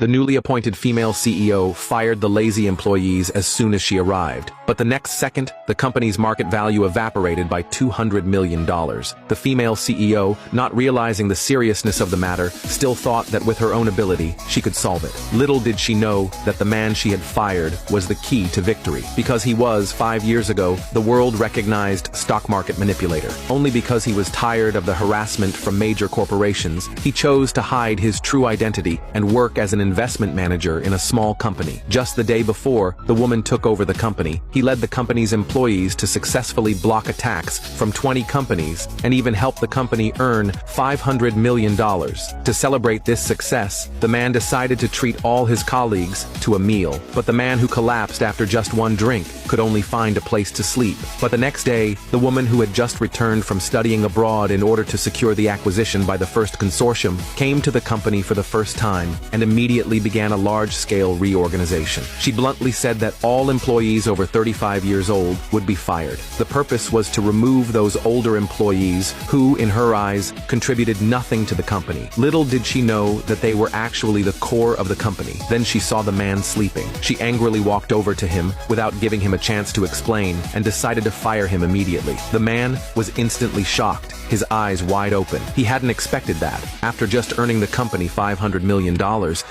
The newly appointed female CEO fired the lazy employees as soon as she arrived, but the next second, the company's market value evaporated by $200 million. The female CEO, not realizing the seriousness of the matter, still thought that with her own ability, she could solve it. Little did she know that the man she had fired was the key to victory, because he was, 5 years ago, the world-recognized stock market manipulator. Only because he was tired of the harassment from major corporations, he chose to hide his true identity and work as an investment manager in a small company. Just the day before the woman took over the company, he led the company's employees to successfully block attacks from 20 companies and even helped the company earn $500 million. To celebrate this success, the man decided to treat all his colleagues to a meal. But the man who collapsed after just one drink could only find a place to sleep. But the next day, the woman who had just returned from studying abroad in order to secure the acquisition by the first consortium came to the company for the first time and immediately began a large-scale reorganization. She bluntly said that all employees over 35 years old would be fired. The purpose was to remove those older employees who, in her eyes, contributed nothing to the company. Little did she know that they were actually the core of the company. Then she saw the man sleeping. She angrily walked over to him without giving him a chance to explain and decided to fire him immediately. The man was instantly shocked, his eyes wide open. He hadn't expected that. After just earning the company $500 million,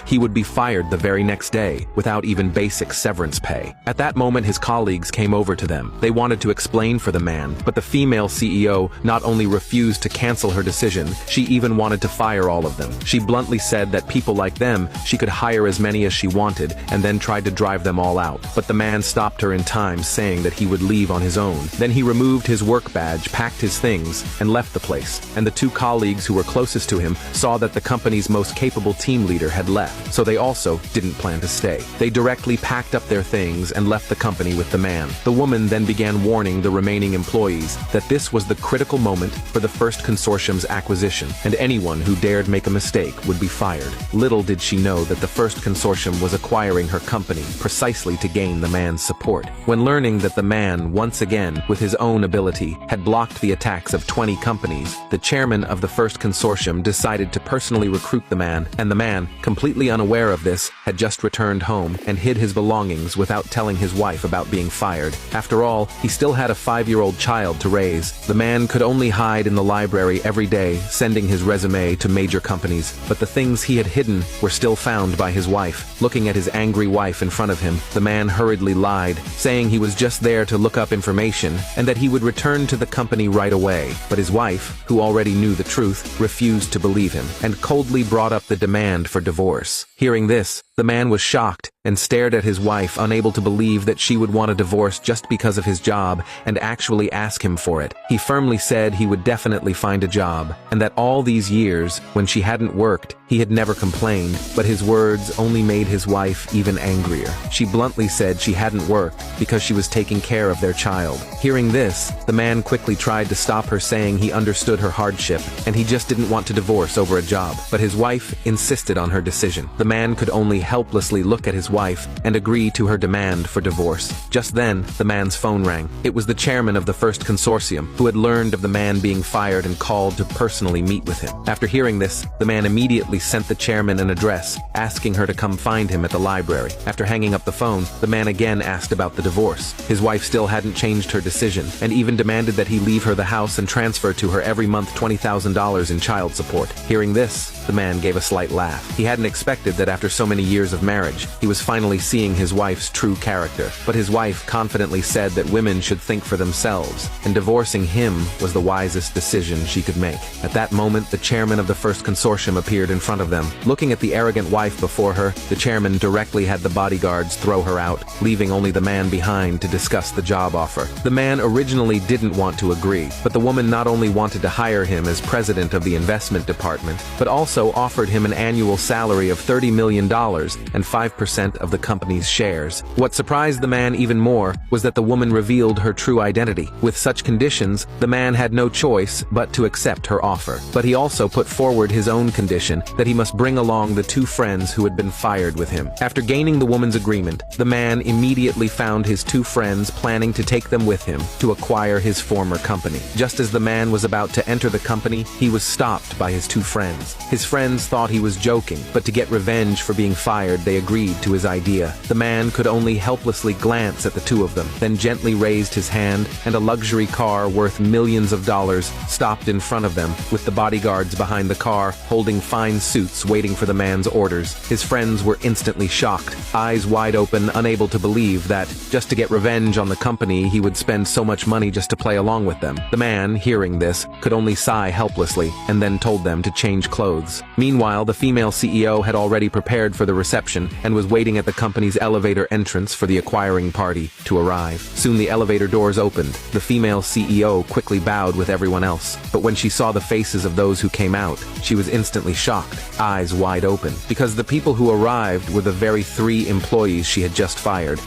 he would be fired the very next day, without even basic severance pay. At that moment, his colleagues came over to them. They wanted to explain for the man, but the female CEO not only refused to cancel her decision, she even wanted to fire all of them. She bluntly said that people like them, she could hire as many as she wanted, and then tried to drive them all out. But the man stopped her in time, saying that he would leave on his own. Then he removed his work badge, packed his things, and left the place. And the two colleagues who were closest to him saw that the company's most capable team leader had left, so they also didn't plan to stay. They directly packed up their things and left the company with the man. The woman then began warning the remaining employees that this was the critical moment for the first consortium's acquisition, and anyone who dared make a mistake would be fired. Little did she know that the first consortium was acquiring her company precisely to gain the man's support. When learning that the man, once again, with his own ability, had blocked the attacks of 20 companies, the chairman of the first consortium decided to personally recruit the man, and the man, completely unaware of this, had just returned home and hid his belongings without telling his wife about being fired. After all, he still had a 5-year-old child to raise. The man could only hide in the library every day, sending his resume to major companies, but the things he had hidden were still found by his wife. Looking at his angry wife in front of him, the man hurriedly lied, saying he was just there to look up information and that he would return to the company right away. But his wife, who already knew the truth, refused to believe him and coldly brought up the demand for divorce. Hearing this, the man was shocked and stared at his wife, unable to believe that she would want a divorce just because of his job and actually ask him for it. He firmly said he would definitely find a job, and that all these years, when she hadn't worked, he had never complained, but his words only made his wife even angrier. She bluntly said she hadn't worked because she was taking care of their child. Hearing this, the man quickly tried to stop her, saying he understood her hardship and he just didn't want to divorce over a job. But his wife insisted on her decision. The man could only helplessly look at his wife and agree to her demand for divorce. Just then, the man's phone rang. It was the chairman of the first consortium, who had learned of the man being fired and called to personally meet with him. After hearing this, the man immediately sent the chairman an address, asking her to come find him at the library. After hanging up the phone, the man again asked about the divorce. His wife still hadn't changed her decision, and even demanded that he leave her the house and transfer to her every month $20,000 in child support. Hearing this, the man gave a slight laugh. He hadn't expected that after so many years of marriage, he was finally seeing his wife's true character. But his wife confidently said that women should think for themselves, and divorcing him was the wisest decision she could make. At that moment, the chairman of the first consortium appeared in front of them. Looking at the arrogant wife before her, the chairman directly had the bodyguards throw her out, leaving only the man behind to discuss the job offer. The man originally didn't want to agree, but the woman not only wanted to hire him as president of the investment department, but also offered him an annual salary of $30 million and 5% of the company's shares. What surprised the man even more was that the woman revealed her true identity. With such conditions, the man had no choice but to accept her offer. But he also put forward his own condition that he must bring along the two friends who had been fired with him. After gaining the woman's agreement, the man immediately found his two friends, planning to take them with him to acquire his former company. Just as the man was about to enter the company, he was stopped by his two friends. His friends thought he was joking, but to get revenge for being fired, they agreed to his idea. The man could only helplessly glance at the two of them, then gently raised his hand, and a luxury car worth millions of dollars stopped in front of them, with the bodyguards behind the car holding fine suits waiting for the man's orders. His friends were instantly shocked, eyes wide open, unable to believe that, just to get revenge on the company, he would spend so much money just to play along with them. The man, hearing this, could only sigh helplessly, and then told them to change clothes. Meanwhile, the female CEO had already prepared for the reception and was waiting at the company's elevator entrance for the acquiring party to arrive. Soon the elevator doors opened. The female CEO quickly bowed with everyone else, but when she saw the faces of those who came out, she was instantly shocked, eyes wide open, because the people who arrived were the very 3 employees she had just fired.